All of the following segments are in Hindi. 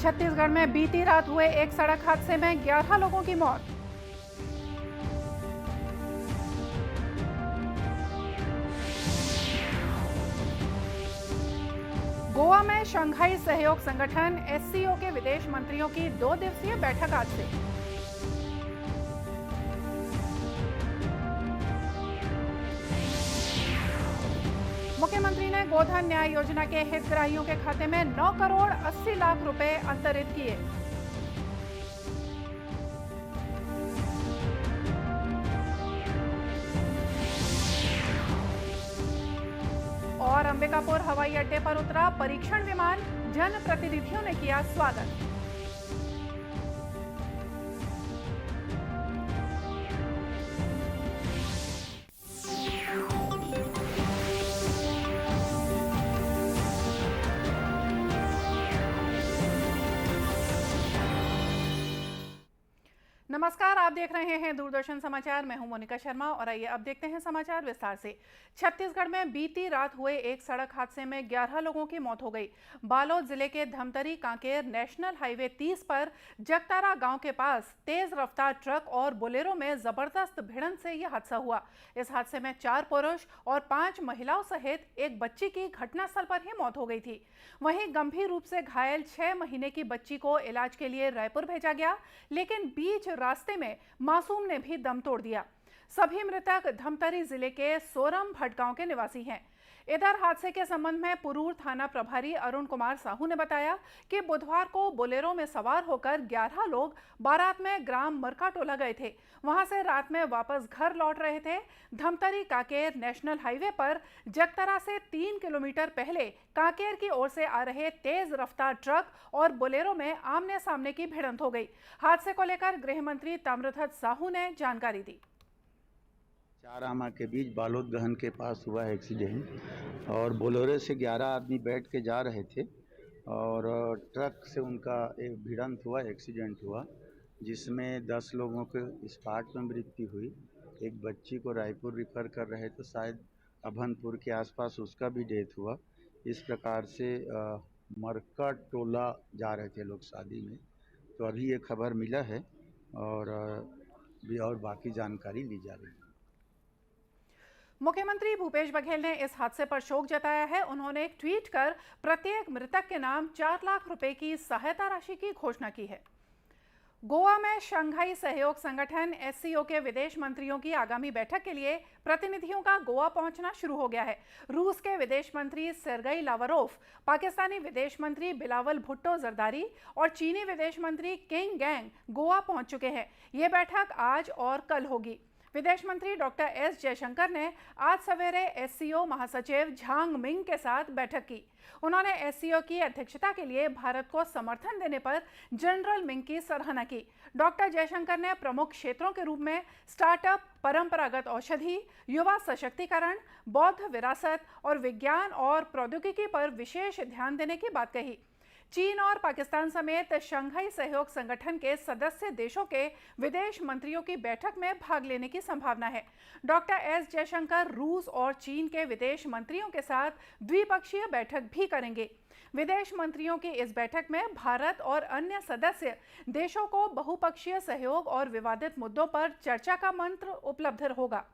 छत्तीसगढ़ में बीती रात हुए एक सड़क हादसे में 11 लोगों की मौत। गोवा में शंघाई सहयोग संगठन एससीओ के विदेश मंत्रियों की 2 दिवसीय बैठक आज से। मुख्यमंत्री ने गोधन न्याय योजना के हितग्राहियों के खाते में 9 करोड़ 80 लाख रुपए अंतरित किए। और अंबिकापुर हवाई अड्डे पर उतरा परीक्षण विमान, जनप्रतिनिधियों ने किया स्वागत। नमस्कार, आप देख रहे हैं दूरदर्शन समाचार। मैं हूं मोनिका शर्मा और आइए अब देखते हैं समाचार विस्तार से। छत्तीसगढ़ में बीती रात हुए एक सड़क हादसे में 11 लोगों की मौत हो गई। बालोद जिले के धमतरी कांकेर नेशनल हाईवे 30 पर जगतारा गांव के पास तेज रफ्तार ट्रक और बोलेरो में जबरदस्त भिड़ंत से यह हादसा हुआ। इस हादसे में 4 पुरुष और 5 महिलाओं सहित एक बच्ची की घटनास्थल पर ही मौत हो गई थी। वहीं गंभीर रूप से घायल 6 महीने की बच्ची को इलाज के लिए रायपुर भेजा गया, लेकिन बीच रास्ते में मासूम ने भी दम तोड़ दिया। सभी मृतक धमतरी जिले के सोरम भटगांव के निवासी हैं। इधर हादसे के संबंध में पुरूर थाना प्रभारी अरुण कुमार साहू ने बताया कि बुधवार को बोलेरो में सवार होकर 11 लोग बारात में ग्राम मरकाटोला गए थे। वहां से रात में वापस घर लौट रहे थे। धमतरी कांकेर नेशनल हाईवे पर जगतरा से 3 किलोमीटर पहले कांकेर की ओर से आ रहे तेज रफ्तार ट्रक और बोलेरो में आमने सामने की भिड़ंत हो गई। हादसे को लेकर गृह मंत्री ताम्रध्वज साहू ने जानकारी दी। चारामा के बीच बालोद गहन के पास हुआ एक्सीडेंट और बोलेरो से 11 आदमी बैठ के जा रहे थे और ट्रक से उनका एक भिड़ंत हुआ, एक्सीडेंट हुआ, जिसमें 10 लोगों के स्पॉट में मृत्यु हुई। एक बच्ची को रायपुर रिफ़र कर रहे तो शायद अभनपुर के आसपास उसका भी डेथ हुआ। इस प्रकार से मरकाटोला जा रहे थे लोग शादी में। तो अभी ये खबर मिला है और भी और बाकी जानकारी ली जा रही है। मुख्यमंत्री भूपेश बघेल ने इस हादसे पर शोक जताया है। उन्होंने एक ट्वीट कर प्रत्येक मृतक के नाम 4 लाख रुपए की सहायता राशि की घोषणा की है। गोवा में शंघाई सहयोग संगठन एससीओ के विदेश मंत्रियों की आगामी बैठक के लिए प्रतिनिधियों का गोवा पहुंचना शुरू हो गया है। रूस के विदेश मंत्री सेर्गेई लावरोफ, पाकिस्तानी विदेश मंत्री बिलावल भुट्टो जरदारी और चीनी विदेश मंत्री किंग गैंग गोवा पहुंच चुके हैं। ये बैठक आज और कल होगी। विदेश मंत्री डॉक्टर एस जयशंकर ने आज सवेरे एससीओ महासचिव झांग मिंग के साथ बैठक की। उन्होंने एससीओ की अध्यक्षता के लिए भारत को समर्थन देने पर जनरल मिंग की सराहना की। डॉक्टर जयशंकर ने प्रमुख क्षेत्रों के रूप में स्टार्टअप, परंपरागत औषधि, युवा सशक्तिकरण, बौद्ध विरासत और विज्ञान और प्रौद्योगिकी पर विशेष ध्यान देने की बात कही। चीन और पाकिस्तान समेत शंघाई सहयोग संगठन के सदस्य देशों के विदेश मंत्रियों की बैठक में भाग लेने की संभावना है। डॉक्टर एस जयशंकर रूस और चीन के विदेश मंत्रियों के साथ द्विपक्षीय बैठक भी करेंगे। विदेश मंत्रियों की इस बैठक में भारत और अन्य सदस्य देशों को बहुपक्षीय सहयोग और विवादित मुद्दों पर चर्चा का मंत्र उपलब्ध होगा।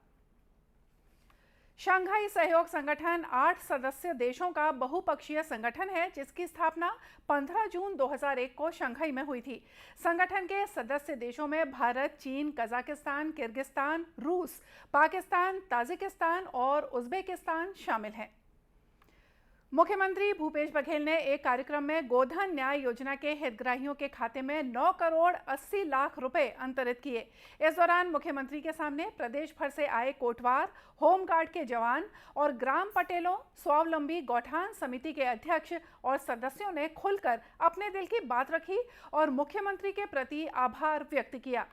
शंघाई सहयोग संगठन 8 सदस्य देशों का बहुपक्षीय संगठन है, जिसकी स्थापना 15 जून 2001 को शंघाई में हुई थी। संगठन के सदस्य देशों में भारत, चीन, कजाकिस्तान, किर्गिस्तान, रूस, पाकिस्तान, ताजिकिस्तान और उज्बेकिस्तान शामिल हैं। मुख्यमंत्री भूपेश बघेल ने एक कार्यक्रम में गोधन न्याय योजना के हितग्राहियों के खाते में 9 करोड़ 80 लाख रुपए अंतरित किए। इस दौरान मुख्यमंत्री के सामने प्रदेश भर से आए कोटवार, होमगार्ड के जवान और ग्राम पटेलों, स्वावलंबी गौठान समिति के अध्यक्ष और सदस्यों ने खुलकर अपने दिल की बात रखी और मुख्यमंत्री के प्रति आभार व्यक्त किया।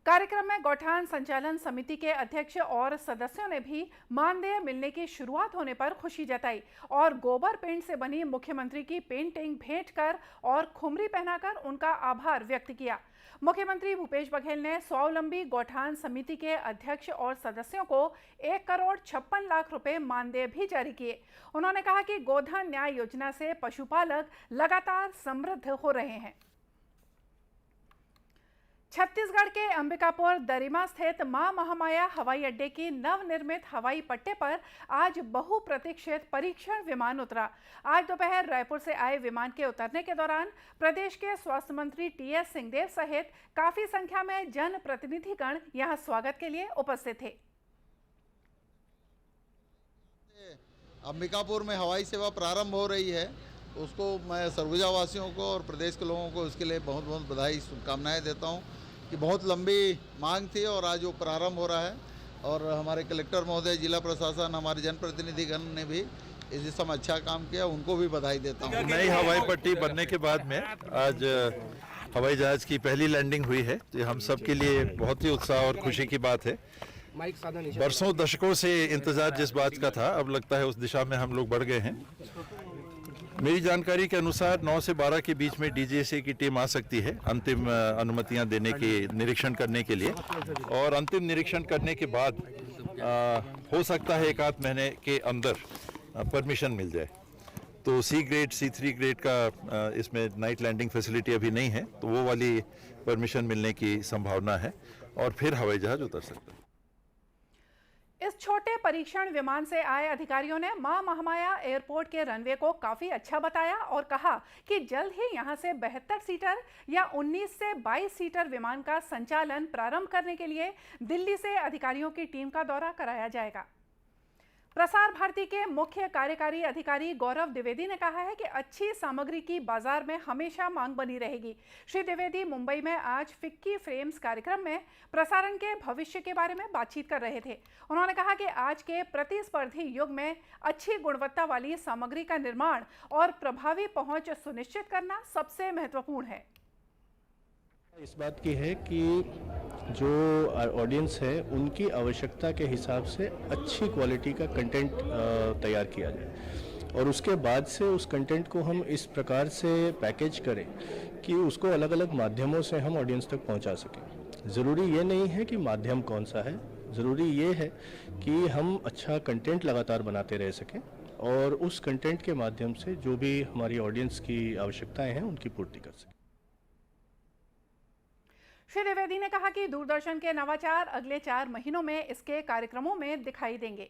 कार्यक्रम में गौठान संचालन समिति के अध्यक्ष और सदस्यों ने भी मानदेय मिलने की शुरुआत होने पर खुशी जताई और गोबर पेंट से बनी मुख्यमंत्री की पेंटिंग भेंट कर और खुमरी पहनाकर उनका आभार व्यक्त किया। मुख्यमंत्री भूपेश बघेल ने स्वावलंबी गौठान समिति के अध्यक्ष और सदस्यों को 1,56,00,000 रुपए मानदेय भी जारी किए। उन्होंने कहा कि गोधन न्याय योजना से पशुपालक लगातार समृद्ध हो रहे हैं। छत्तीसगढ़ के अंबिकापुर दरिमा स्थित मां महामाया हवाई अड्डे की नवनिर्मित हवाई पट्टे पर आज बहुप्रतीक्षित परीक्षण विमान उतरा। आज दोपहर रायपुर से आए विमान के उतरने के दौरान प्रदेश के स्वास्थ्य मंत्री टीएस सिंहदेव सहित काफी संख्या में जनप्रतिनिधिगण यहां स्वागत के लिए उपस्थित थे। अंबिकापुर में हवाई सेवा प्रारंभ हो रही है, उसको मैं सरगुजा वासियों को और प्रदेश के लोगों को उसके लिए बहुत बहुत बधाई शुभकामनाएं देता हूं कि बहुत लंबी मांग थी और आज वो प्रारंभ हो रहा है। और हमारे कलेक्टर महोदय, जिला प्रशासन, हमारे जनप्रतिनिधिगण ने भी इस दिशा में अच्छा काम किया, उनको भी बधाई देता हूं। नई हवाई पट्टी बनने के बाद में आज हवाई जहाज की पहली लैंडिंग हुई है, तो हम सब के लिए बहुत ही उत्साह और खुशी की बात है। बरसों दशकों से इंतजार जिस बात का था, अब लगता है उस दिशा में हम लोग बढ़ गए हैं। मेरी जानकारी के अनुसार 9 से 12 के बीच में डीजीसीए की टीम आ सकती है अंतिम अनुमतियां देने के, निरीक्षण करने के लिए, और अंतिम निरीक्षण करने के बाद हो सकता है 1 आध महीने के अंदर परमिशन मिल जाए। तो सी ग्रेड, C3 ग्रेड का इसमें नाइट लैंडिंग फैसिलिटी अभी नहीं है, तो वो वाली परमिशन मिलने की संभावना है और फिर हवाई जहाज उतर सकता है। इस छोटे परीक्षण विमान से आए अधिकारियों ने मां महामाया एयरपोर्ट के रनवे को काफी अच्छा बताया और कहा कि जल्द ही यहां से 72 सीटर या 19 से 22 सीटर विमान का संचालन प्रारंभ करने के लिए दिल्ली से अधिकारियों की टीम का दौरा कराया जाएगा। प्रसार भारती के मुख्य कार्यकारी अधिकारी गौरव द्विवेदी ने कहा है कि अच्छी सामग्री की बाजार में हमेशा मांग बनी रहेगी। श्री द्विवेदी मुंबई में आज फिक्की फ्रेम्स कार्यक्रम में प्रसारण के भविष्य के बारे में बातचीत कर रहे थे। उन्होंने कहा कि आज के प्रतिस्पर्धी युग में अच्छी गुणवत्ता वाली सामग्री का निर्माण और प्रभावी पहुंच सुनिश्चित करना सबसे महत्वपूर्ण है। इस बात की है कि जो ऑडियंस है उनकी आवश्यकता के हिसाब से अच्छी क्वालिटी का कंटेंट तैयार किया जाए और उसके बाद से उस कंटेंट को हम इस प्रकार से पैकेज करें कि उसको अलग अलग माध्यमों से हम ऑडियंस तक पहुंचा सकें। ज़रूरी ये नहीं है कि माध्यम कौन सा है, ज़रूरी ये है कि हम अच्छा कंटेंट लगातार बनाते रह सकें और उस कंटेंट के माध्यम से जो भी हमारी ऑडियंस की आवश्यकताएं हैं उनकी पूर्ति कर सकें। श्री द्विवेदी ने कहा कि दूरदर्शन के नवाचार अगले 4 महीनों में इसके कार्यक्रमों में दिखाई देंगे।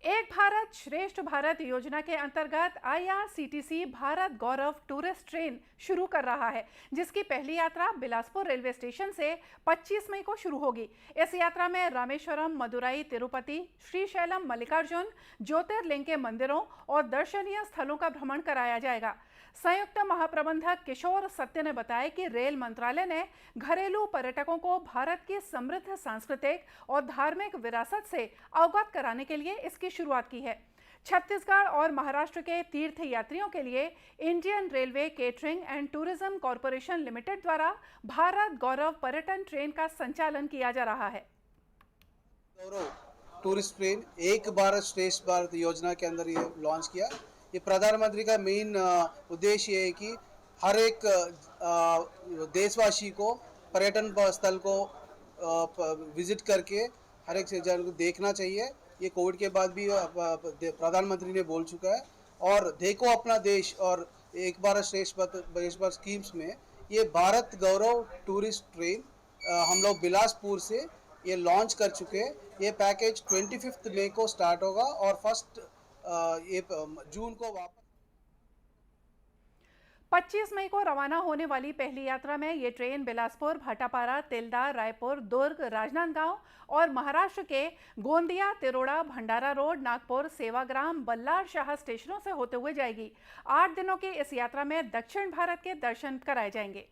एक भारत श्रेष्ठ भारत योजना के अंतर्गत IRCTC भारत गौरव टूरिस्ट ट्रेन शुरू कर रहा है, जिसकी पहली यात्रा बिलासपुर रेलवे स्टेशन से 25 मई को शुरू होगी। इस यात्रा में रामेश्वरम, मदुराई, तिरुपति, श्रीशैलम, मल्लिकार्जुन ज्योतिर्लिंग के मंदिरों और दर्शनीय स्थलों का भ्रमण कराया जाएगा। संयुक्त महाप्रबंधक किशोर सत्य ने बताया कि रेल मंत्रालय ने घरेलू पर्यटकों को भारत की समृद्ध सांस्कृतिक और धार्मिक विरासत से अवगत कराने के लिए इसकी शुरुआत की है। छत्तीसगढ़ और महाराष्ट्र के तीर्थ यात्रियों के लिए Indian railway catering and tourism corporation limited द्वारा भारत गौरव पर्यटन ट्रेन का संचालन किया जा रहा है। गौरव टूरिस्ट ट्रेन एक भारत श्रेष्ठ भारत योजना के अंदर ये लॉन्च किया। ये प्रधानमंत्री का मेन उद्देश्य है कि हर एक देशवासी को पर्यटन स्थल को विजिट करके हर एक जन को देखना चाहिए। ये कोविड के बाद भी प्रधानमंत्री ने बोल चुका है। और देखो अपना देश और एक भारत श्रेष्ठ भारत स्कीम्स में ये भारत गौरव टूरिस्ट ट्रेन हम लोग बिलासपुर से ये लॉन्च कर चुके हैं। ये पैकेज 25 मई को स्टार्ट होगा और 1 जून को वापस 25 मई को रवाना होने वाली पहली यात्रा में ये ट्रेन बिलासपुर, भाटापारा, तिल्दा, रायपुर, दुर्ग, राजनांदगांव और महाराष्ट्र के गोंदिया, तिरोड़ा, भंडारा रोड, नागपुर, सेवाग्राम, बल्लार शाह स्टेशनों से होते हुए जाएगी। 8 दिनों की इस यात्रा में दक्षिण भारत के दर्शन कराए जाएंगे।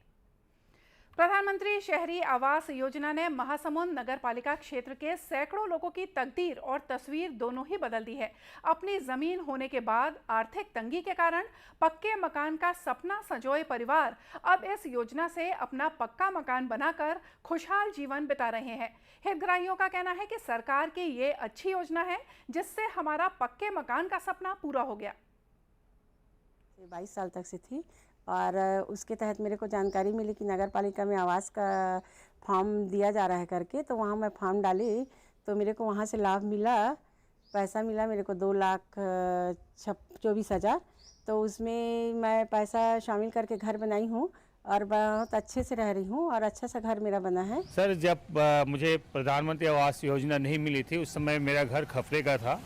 प्रधानमंत्री शहरी आवास योजना ने महासमुंद नगर पालिका क्षेत्र के सैकड़ों लोगों की तकदीर और तस्वीर दोनों ही बदल दी है। अपनी जमीन होने के बाद आर्थिक तंगी के कारण पक्के मकान का सपना संजोए परिवार अब इस योजना से अपना पक्का मकान बनाकर खुशहाल जीवन बिता रहे हैं। हितग्राहियों का कहना है कि सरकार की ये अच्छी योजना है जिससे हमारा पक्के मकान का सपना पूरा हो गया। 22 साल तक से थी और उसके तहत मेरे को जानकारी मिली कि नगर पालिका में आवास का फॉर्म दिया जा रहा है करके, तो वहाँ मैं फॉर्म डाली तो मेरे को वहाँ से लाभ मिला, पैसा मिला मेरे को 2,24,000। तो उसमें मैं पैसा शामिल करके घर बनाई हूँ और बहुत अच्छे से रह रही हूँ और अच्छा सा घर मेरा बना है। सर, जब मुझे प्रधानमंत्री आवास योजना नहीं मिली थी उस समय मेरा घर खफरे का था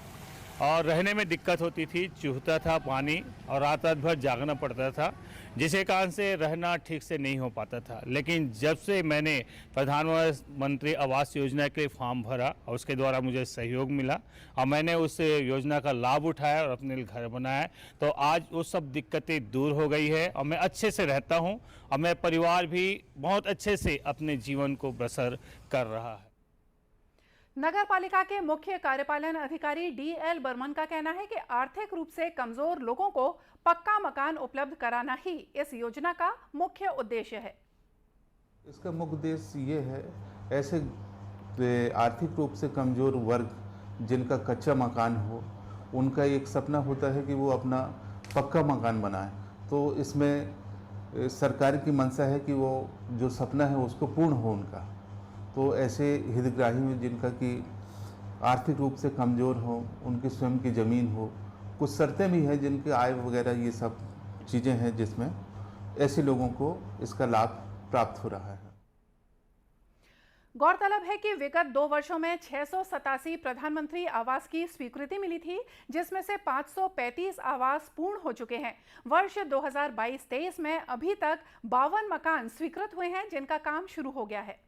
और रहने में दिक्कत होती थी, चूहता था पानी और रात भर जागना पड़ता था, जिसके कारण से रहना ठीक से नहीं हो पाता था। लेकिन जब से मैंने प्रधानमंत्री आवास योजना के लिए फॉर्म भरा और उसके द्वारा मुझे सहयोग मिला और मैंने उस योजना का लाभ उठाया और अपने लिए घर बनाया, तो आज वो सब दिक्कतें दूर हो गई है और मैं अच्छे से रहता हूँ और मेरा परिवार भी बहुत अच्छे से अपने जीवन को बसर कर रहा है। नगर पालिका के मुख्य कार्यपालन अधिकारी DL बर्मन का कहना है कि आर्थिक रूप से कमजोर लोगों को पक्का मकान उपलब्ध कराना ही इस योजना का मुख्य उद्देश्य है। इसका मुख्य उद्देश्य ये है, ऐसे आर्थिक रूप से कमजोर वर्ग जिनका कच्चा मकान हो, उनका एक सपना होता है कि वो अपना पक्का मकान बनाए। तो इसमें सरकार की मंशा है कि वो जो सपना है उसको पूर्ण हो उनका। तो ऐसे हितग्राही में जिनका कि आर्थिक रूप से कमज़ोर हो, उनकी स्वयं की ज़मीन हो, कुछ शर्तें भी हैं जिनकी आय वगैरह ये सब चीज़ें हैं जिसमें ऐसे लोगों को इसका लाभ प्राप्त हो रहा है। गौरतलब है कि विगत 2 वर्षों में 687 प्रधानमंत्री आवास की स्वीकृति मिली थी, जिसमें से 535 आवास पूर्ण हो चुके हैं। वर्ष 2022-23 में अभी तक 52 मकान स्वीकृत हुए हैं जिनका काम शुरू हो गया है।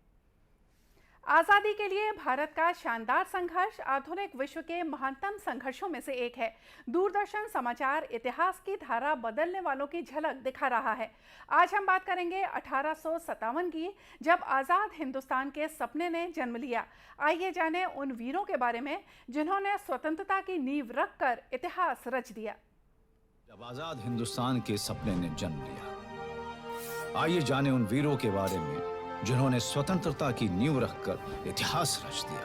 आज़ादी के लिए भारत का शानदार संघर्ष आधुनिक विश्व के महानतम संघर्षों में से एक है। दूरदर्शन समाचार इतिहास की धारा बदलने वालों की झलक दिखा रहा है। आज हम बात करेंगे 1857 की, जब आज़ाद हिंदुस्तान के सपने ने जन्म लिया। आइए जानें उन वीरों के बारे में जिन्होंने स्वतंत्रता की नींव रखकर इतिहास रच दिया। जब आज़ाद हिंदुस्तान के सपने ने जन्म लिया, आइए जानें उन वीरों के बारे में जिन्होंने स्वतंत्रता की नींव रखकर इतिहास रच दिया।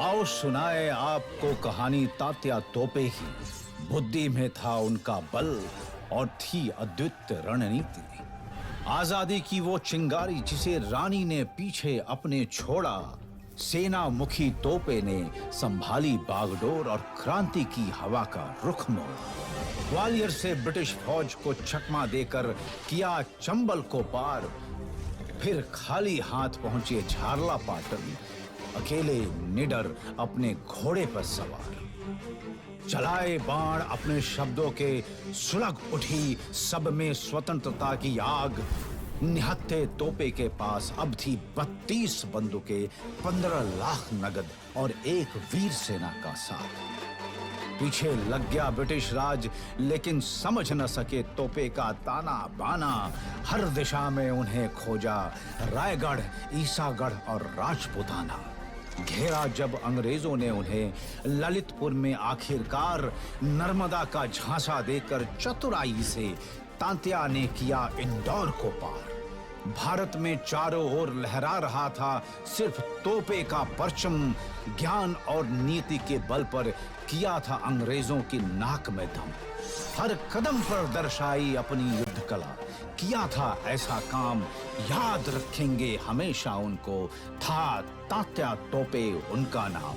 आओ सुनाए आपको कहानी तात्या तोपे की। बुद्धि में था उनका बल और थी अद्वितीय रणनीति। आजादी की वो चिंगारी जिसे रानी ने पीछे अपने छोड़ा, सेना मुखी तोपे ने संभाली बागडोर और क्रांति की हवा का रुख मोड़ा। ग्वालियर से ब्रिटिश फौज को चकमा देकर किया चंबल को पार, फिर खाली हाथ पहुंचे झारला पाटन, अकेले निडर अपने घोड़े पर सवार। चलाए बाण अपने शब्दों के, सुलग उठी सब में स्वतंत्रता की आग। निहत्थे तोपे के पास अब थी 32 बंदूकें, 15 लाख नगद और एक वीर सेना का साथ। पीछे लग गया ब्रिटिश राज, लेकिन समझ न सके तोपे का ताना बाना। हर दिशा में उन्हें खोजा, रायगढ़, ईसागढ़ और राजपुताना। घेरा जब अंग्रेजों ने उन्हें ललितपुर में, आखिरकार नर्मदा का झांसा देकर चतुराई से तांत्या ने किया इंदौर को पार। भारत में चारों ओर लहरा रहा था सिर्फ तोपे का परचम। ज्ञान और नीति के बल पर किया था अंग्रेजों की नाक में दम। हर कदम पर दर्शाई अपनी युद्ध कला, किया था ऐसा काम याद रखेंगे हमेशा उनको। था तात्या तोपे उनका नाम।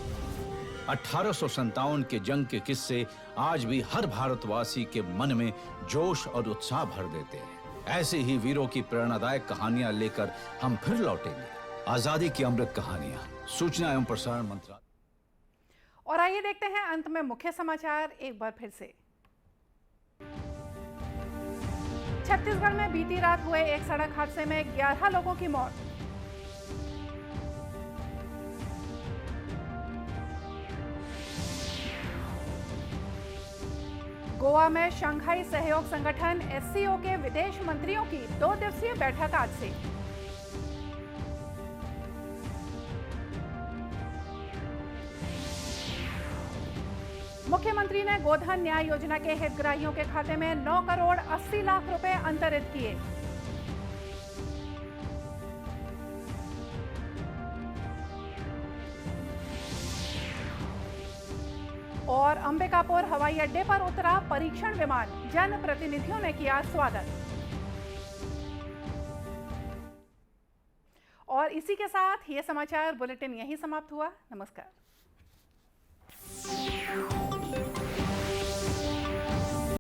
1857 के जंग के किस्से आज भी हर भारतवासी के मन में जोश और उत्साह भर देते हैं। ऐसे ही वीरों की प्रेरणादायक कहानियां लेकर हम फिर लौटेंगे। आजादी की अमृत कहानियां, सूचना एवं प्रसारण मंत्रालय। और आइए देखते हैं अंत में मुख्य समाचार एक बार फिर से। छत्तीसगढ़ में बीती रात हुए एक सड़क हादसे में 11 लोगों की मौत। गोवा में शंघाई सहयोग संगठन SCO के विदेश मंत्रियों की 2 दिवसीय बैठक आज से। मुख्यमंत्री ने गोधन न्याय योजना के हितग्राहियों के खाते में 9 करोड़ 80 लाख रुपए अंतरित किए। और अंबिकापुर हवाई अड्डे पर उतरा परीक्षण विमान, जनप्रतिनिधियों ने किया स्वागत। और इसी के साथ ये समाचार बुलेटिन यहीं समाप्त हुआ। नमस्कार।